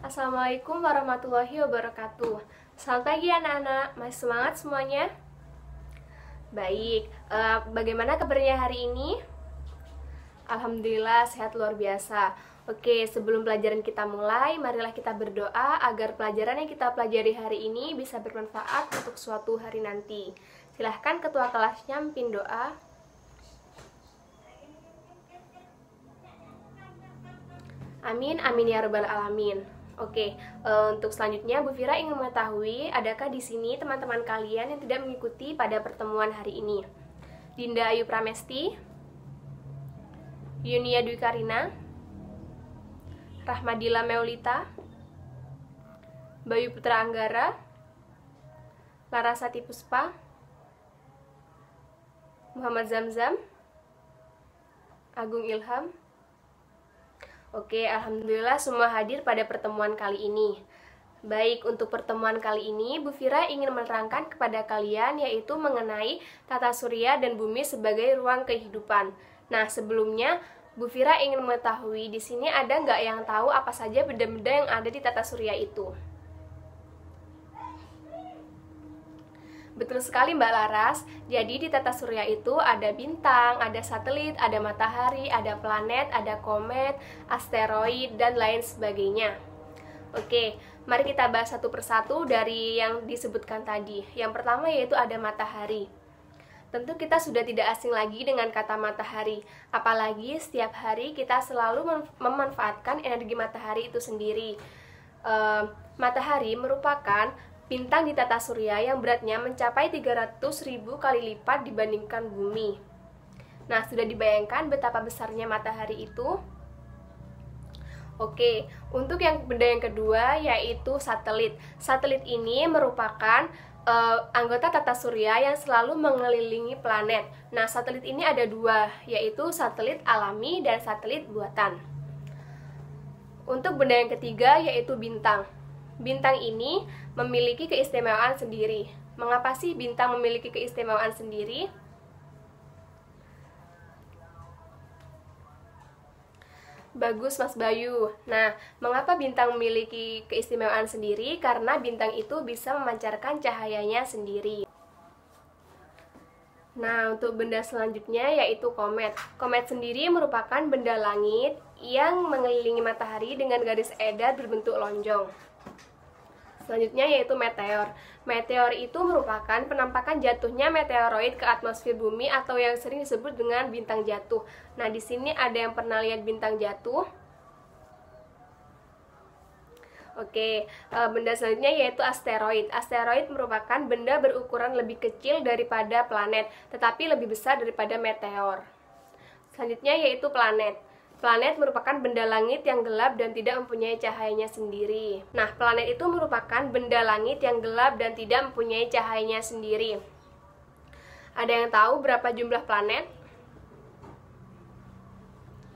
Assalamualaikum warahmatullahi wabarakatuh. Selamat pagi anak-anak, masih semangat semuanya? Baik, bagaimana kabarnya hari ini? Alhamdulillah sehat luar biasa. Oke, sebelum pelajaran kita mulai, marilah kita berdoa agar pelajaran yang kita pelajari hari ini bisa bermanfaat untuk suatu hari nanti. Silahkan ketua kelasnya memimpin doa. Amin, amin ya rabbal alamin. Oke, untuk selanjutnya Bu Fira ingin mengetahui adakah di sini teman-teman kalian yang tidak mengikuti pada pertemuan hari ini? Dinda Ayu Pramesti, Yunia Dwi Karina, Rahmadila Meulita, Bayu Putra Anggara, Larasati Puspa, Muhammad Zamzam, Agung Ilham. Oke, alhamdulillah semua hadir pada pertemuan kali ini. Baik, untuk pertemuan kali ini Bu Fira ingin menerangkan kepada kalian yaitu mengenai tata surya dan bumi sebagai ruang kehidupan. Nah, sebelumnya Bu Fira ingin mengetahui di sini ada nggak yang tahu apa saja benda-benda yang ada di tata surya itu? Betul sekali Mbak Laras, jadi di tata surya itu ada bintang, ada satelit, ada matahari, ada planet, ada komet, asteroid, dan lain sebagainya. Oke, mari kita bahas satu persatu dari yang disebutkan tadi. Yang pertama yaitu ada matahari. Tentu kita sudah tidak asing lagi dengan kata matahari, apalagi setiap hari kita selalu memanfaatkan energi matahari itu sendiri. Matahari merupakan bintang di tata surya yang beratnya mencapai 300.000 kali lipat dibandingkan bumi. Nah, sudah dibayangkan betapa besarnya matahari itu? Oke, untuk benda yang kedua yaitu satelit. Satelit ini merupakan anggota tata surya yang selalu mengelilingi planet. Nah, satelit ini ada dua, yaitu satelit alami dan satelit buatan. Untuk benda yang ketiga yaitu bintang. Bintang ini memiliki keistimewaan sendiri. Mengapa sih bintang memiliki keistimewaan sendiri? Bagus Mas Bayu. Nah, mengapa bintang memiliki keistimewaan sendiri? Karena bintang itu bisa memancarkan cahayanya sendiri. Nah, untuk benda selanjutnya yaitu komet. Komet sendiri merupakan benda langit yang mengelilingi matahari dengan garis edar berbentuk lonjong. Selanjutnya yaitu meteor. Meteor itu merupakan penampakan jatuhnya meteoroid ke atmosfer bumi atau yang sering disebut dengan bintang jatuh. Nah, di sini ada yang pernah lihat bintang jatuh? Oke, benda selanjutnya yaitu asteroid. Asteroid merupakan benda berukuran lebih kecil daripada planet, tetapi lebih besar daripada meteor. Selanjutnya yaitu planet. Planet merupakan benda langit yang gelap dan tidak mempunyai cahayanya sendiri. Nah, planet itu merupakan benda langit yang gelap dan tidak mempunyai cahayanya sendiri. Ada yang tahu berapa jumlah planet?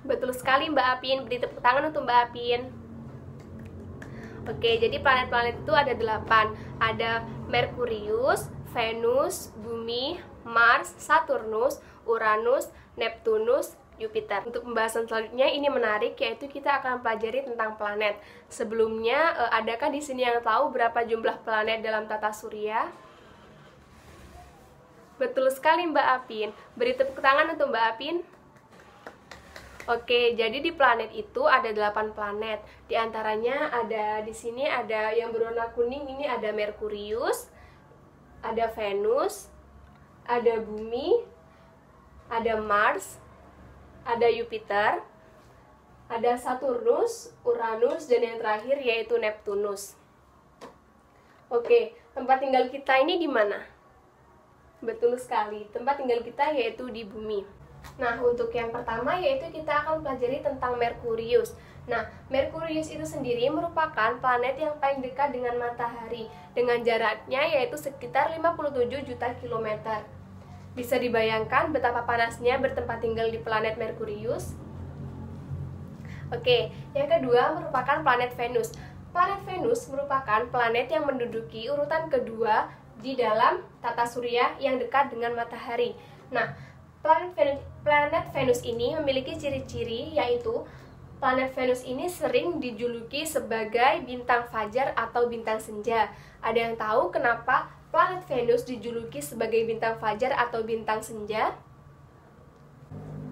Betul sekali Mbak Apin, beri tepuk tangan untuk Mbak Apin. Oke, jadi planet-planet itu ada 8. Ada Merkurius, Venus, Bumi, Mars, Saturnus, Uranus, Neptunus, Jupiter. Untuk pembahasan selanjutnya ini menarik, yaitu kita akan pelajari tentang planet. Sebelumnya, adakah di sini yang tahu berapa jumlah planet dalam tata surya? Betul sekali Mbak Apin. Beri tepuk tangan untuk Mbak Apin. Oke, jadi di planet itu ada 8 planet. Di antaranya ada di sini ada yang berwarna kuning, ini ada Merkurius, ada Venus, ada Bumi, ada Mars, ada Jupiter, ada Saturnus, Uranus, dan yang terakhir yaitu Neptunus. Oke, tempat tinggal kita ini di mana? Betul sekali, tempat tinggal kita yaitu di bumi. Nah, untuk yang pertama yaitu kita akan pelajari tentang Merkurius. Nah, Merkurius itu sendiri merupakan planet yang paling dekat dengan matahari, dengan jaraknya yaitu sekitar 57 juta kilometer. Bisa dibayangkan betapa panasnya bertempat tinggal di planet Merkurius? Oke, yang kedua merupakan planet Venus. Planet Venus merupakan planet yang menduduki urutan kedua di dalam tata surya yang dekat dengan matahari. Nah, planet Venus ini memiliki ciri-ciri yaitu planet Venus ini sering dijuluki sebagai bintang fajar atau bintang senja. Ada yang tahu kenapa planet Venus dijuluki sebagai bintang fajar atau bintang senja?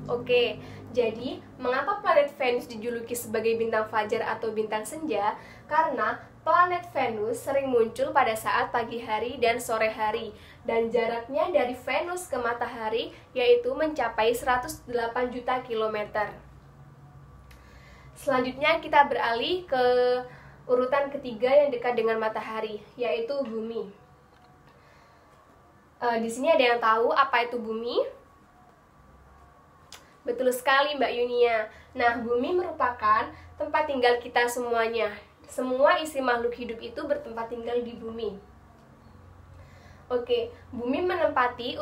Oke, jadi mengapa planet Venus dijuluki sebagai bintang fajar atau bintang senja? Karena planet Venus sering muncul pada saat pagi hari dan sore hari, dan jaraknya dari Venus ke matahari yaitu mencapai 108 juta kilometer. Selanjutnya kita beralih ke urutan ketiga yang dekat dengan matahari, yaitu bumi. Di sini ada yang tahu apa itu bumi? Betul sekali Mbak Yunia. Nah, bumi merupakan tempat tinggal kita semuanya. Semua isi makhluk hidup itu bertempat tinggal di bumi. Oke, bumi mendekati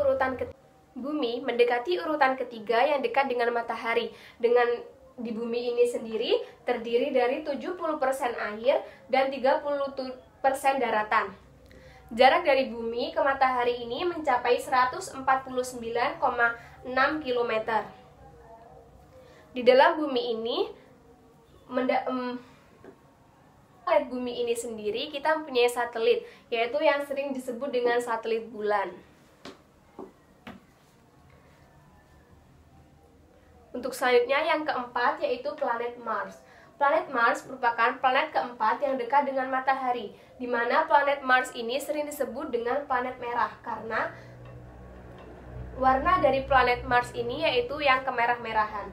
urutan ketiga yang dekat dengan matahari. Di bumi ini sendiri terdiri dari 70% air dan 30% daratan. Jarak dari bumi ke matahari ini mencapai 149,6 km. Di dalam bumi ini, planet bumi ini sendiri kita mempunyai satelit, yaitu yang sering disebut dengan satelit bulan. Untuk selanjutnya yang keempat yaitu planet Mars. Planet Mars merupakan planet keempat yang dekat dengan matahari, di mana planet Mars ini sering disebut dengan planet merah karena warna dari planet Mars ini yaitu yang kemerah-merahan.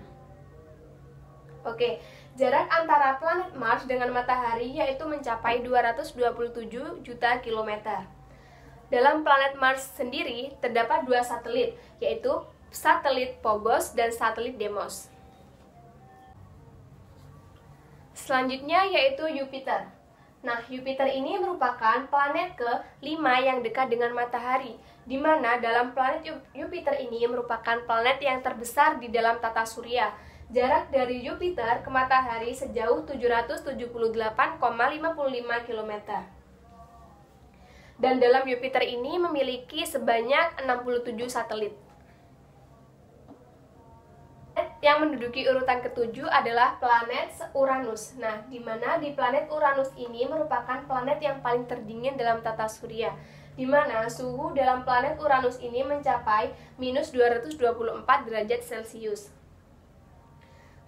Oke, jarak antara planet Mars dengan matahari yaitu mencapai 227 juta kilometer. Dalam planet Mars sendiri terdapat dua satelit, yaitu satelit Phobos dan satelit Deimos. Selanjutnya yaitu Jupiter. Nah, Jupiter ini merupakan planet ke-5 yang dekat dengan matahari, di mana dalam planet Jupiter ini merupakan planet yang terbesar di dalam tata surya. Jarak dari Jupiter ke matahari sejauh 778,55 km. Dan dalam Jupiter ini memiliki sebanyak 67 satelit. Yang menduduki urutan ketujuh adalah planet Uranus. Nah, di mana di planet Uranus ini merupakan planet yang paling terdingin dalam tata surya, di mana suhu dalam planet Uranus ini mencapai minus 224 derajat Celcius.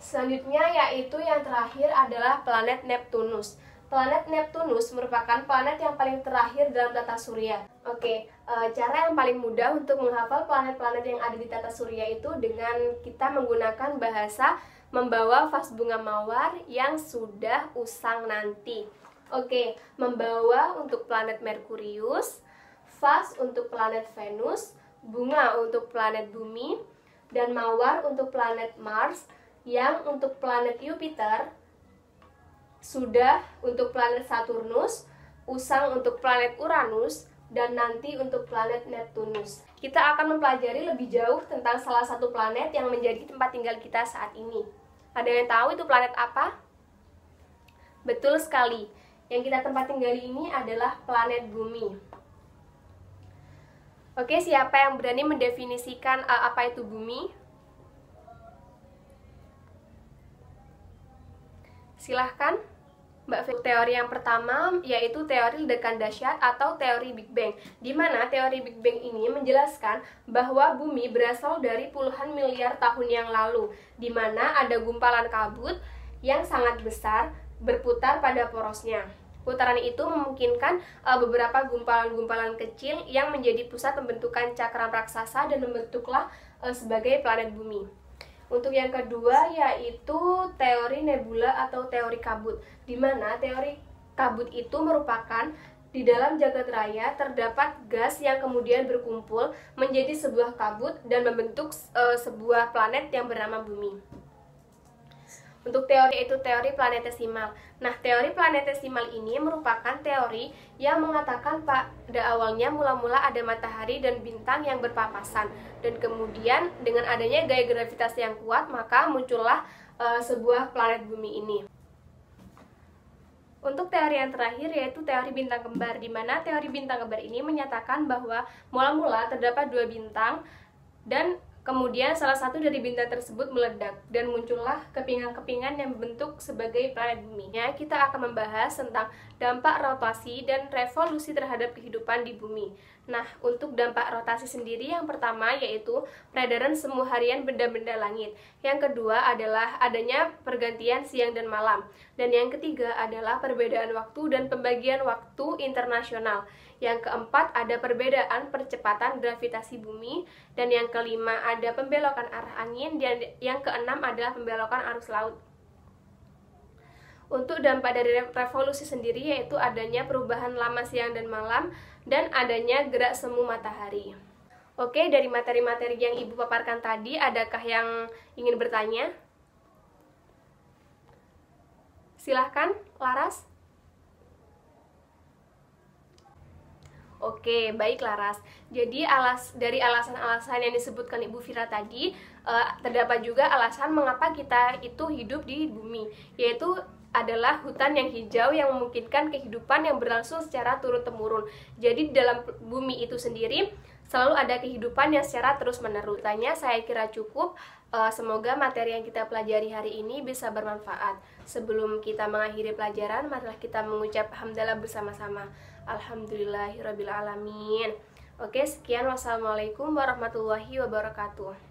Selanjutnya yaitu yang terakhir adalah planet Neptunus. Planet Neptunus merupakan planet yang paling terakhir dalam tata surya. Oke, cara yang paling mudah untuk menghafal planet-planet yang ada di tata surya itu dengan kita menggunakan bahasa membawa vas bunga mawar yang sudah usang nanti. Oke, membawa untuk planet Merkurius, vas untuk planet Venus, bunga untuk planet Bumi, dan mawar untuk planet Mars, yang untuk planet Jupiter sudah untuk planet Saturnus, usang untuk planet Uranus, dan nanti untuk planet Neptunus. Kita akan mempelajari lebih jauh tentang salah satu planet yang menjadi tempat tinggal kita saat ini. Ada yang tahu itu planet apa? Betul sekali, yang kita tempat tinggali ini adalah planet Bumi. Oke, siapa yang berani mendefinisikan apa itu bumi? Silahkan. Mbak, teori yang pertama yaitu teori ledakan dahsyat atau teori Big Bang, di mana teori Big Bang ini menjelaskan bahwa bumi berasal dari puluhan miliar tahun yang lalu, di mana ada gumpalan kabut yang sangat besar berputar pada porosnya. Putaran itu memungkinkan beberapa gumpalan-gumpalan kecil yang menjadi pusat pembentukan cakram raksasa dan membentuklah sebagai planet bumi. Untuk yang kedua yaitu teori nebula atau teori kabut, di mana teori kabut itu merupakan di dalam jagat raya terdapat gas yang kemudian berkumpul menjadi sebuah kabut dan membentuk sebuah planet yang bernama bumi. Untuk teori itu teori planetesimal. Nah, teori planetesimal ini merupakan teori yang mengatakan pada awalnya mula-mula ada matahari dan bintang yang berpapasan, dan kemudian dengan adanya gaya gravitasi yang kuat maka muncullah sebuah planet bumi ini. Untuk teori yang terakhir yaitu teori bintang kembar, di mana teori bintang kembar ini menyatakan bahwa mula-mula terdapat dua bintang dan Kemudian salah satu dari bintang tersebut meledak dan muncullah kepingan-kepingan yang membentuk sebagai planet bumi. Ya, kita akan membahas tentang dampak rotasi dan revolusi terhadap kehidupan di bumi. Nah, untuk dampak rotasi sendiri yang pertama yaitu peredaran semu harian benda-benda langit. Yang kedua adalah adanya pergantian siang dan malam. Dan yang ketiga adalah perbedaan waktu dan pembagian waktu internasional. Yang keempat ada perbedaan percepatan gravitasi bumi, dan yang kelima ada pembelokan arah angin, dan yang keenam adalah pembelokan arus laut. Untuk dampak dari revolusi sendiri yaitu adanya perubahan lama siang dan malam dan adanya gerak semu matahari. Oke, dari materi-materi yang Ibu paparkan tadi, adakah yang ingin bertanya? Silahkan, Laras. Oke, baik Laras. Jadi dari alasan-alasan yang disebutkan Ibu Vira tadi, terdapat juga alasan mengapa kita itu hidup di bumi, yaitu adalah hutan yang hijau yang memungkinkan kehidupan yang berlangsung secara turun-temurun. Jadi di dalam bumi itu sendiri selalu ada kehidupan yang secara terus-menerus. Tanya, saya kira cukup. Semoga materi yang kita pelajari hari ini bisa bermanfaat. Sebelum kita mengakhiri pelajaran, marilah kita mengucap hamdalah bersama-sama. Alhamdulillahirrabbilalamin. Oke, sekian. Wassalamualaikum warahmatullahi wabarakatuh.